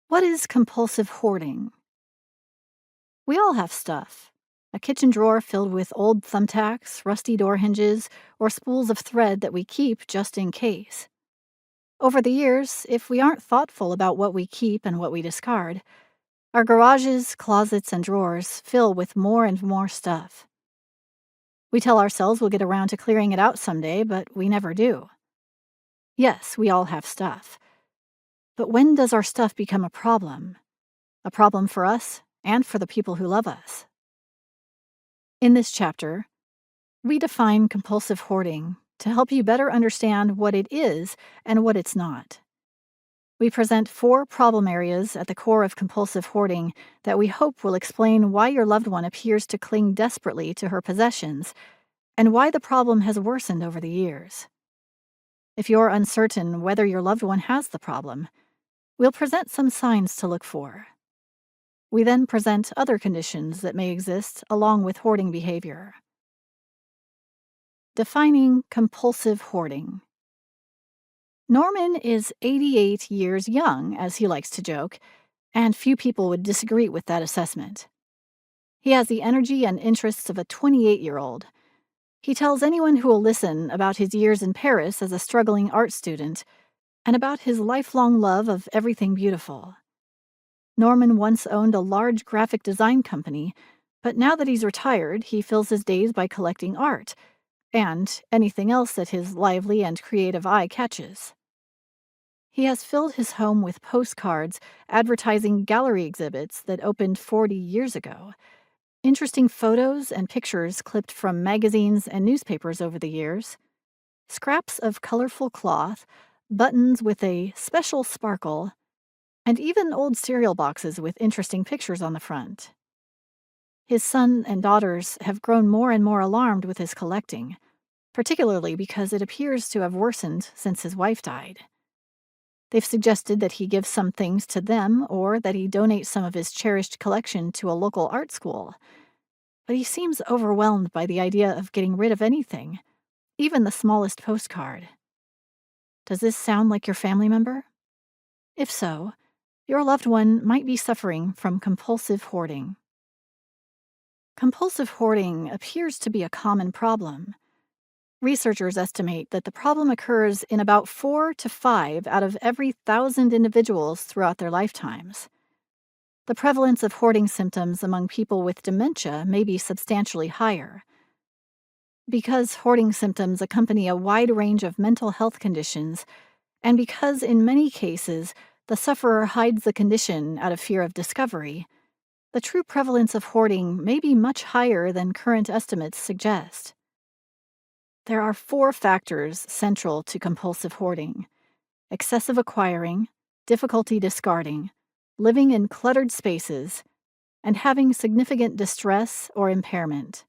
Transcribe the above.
What is compulsive hoarding? We all have stuff. A kitchen drawer filled with old thumbtacks, rusty door hinges, or spools of thread that we keep just in case. Over the years, if we aren't thoughtful about what we keep and what we discard, our garages, closets, and drawers fill with more and more stuff. We tell ourselves we'll get around to clearing it out someday, but we never do. Yes, we all have stuff. But when does our stuff become a problem? A problem for us and for the people who love us. In this chapter, we define compulsive hoarding to help you better understand what it is and what it's not. We present 4 problem areas at the core of compulsive hoarding that we hope will explain why your loved one appears to cling desperately to her possessions and why the problem has worsened over the years. If you're uncertain whether your loved one has the problem, we'll present some signs to look for. We then present other conditions that may exist along with hoarding behavior. Defining compulsive hoarding. Norman is 88 years young, as he likes to joke, and few people would disagree with that assessment. He has the energy and interests of a 28-year-old. He tells anyone who will listen about his years in Paris as a struggling art student and about his lifelong love of everything beautiful. Norman once owned a large graphic design company, but now that he's retired, he fills his days by collecting art and anything else that his lively and creative eye catches. He has filled his home with postcards advertising gallery exhibits that opened 40 years ago, interesting photos and pictures clipped from magazines and newspapers over the years, scraps of colorful cloth, buttons with a special sparkle, and even old cereal boxes with interesting pictures on the front. His son and daughters have grown more and more alarmed with his collecting, particularly because it appears to have worsened since his wife died. They've suggested that he give some things to them or that he donate some of his cherished collection to a local art school. But he seems overwhelmed by the idea of getting rid of anything, even the smallest postcard. Does this sound like your family member? If so, your loved one might be suffering from compulsive hoarding. Compulsive hoarding appears to be a common problem. Researchers estimate that the problem occurs in about 4 to 5 out of every 1,000 individuals throughout their lifetimes. The prevalence of hoarding symptoms among people with dementia may be substantially higher. Because hoarding symptoms accompany a wide range of mental health conditions, and because in many cases the sufferer hides the condition out of fear of discovery, the true prevalence of hoarding may be much higher than current estimates suggest. There are 4 factors central to compulsive hoarding: excessive acquiring, difficulty discarding, living in cluttered spaces, and having significant distress or impairment.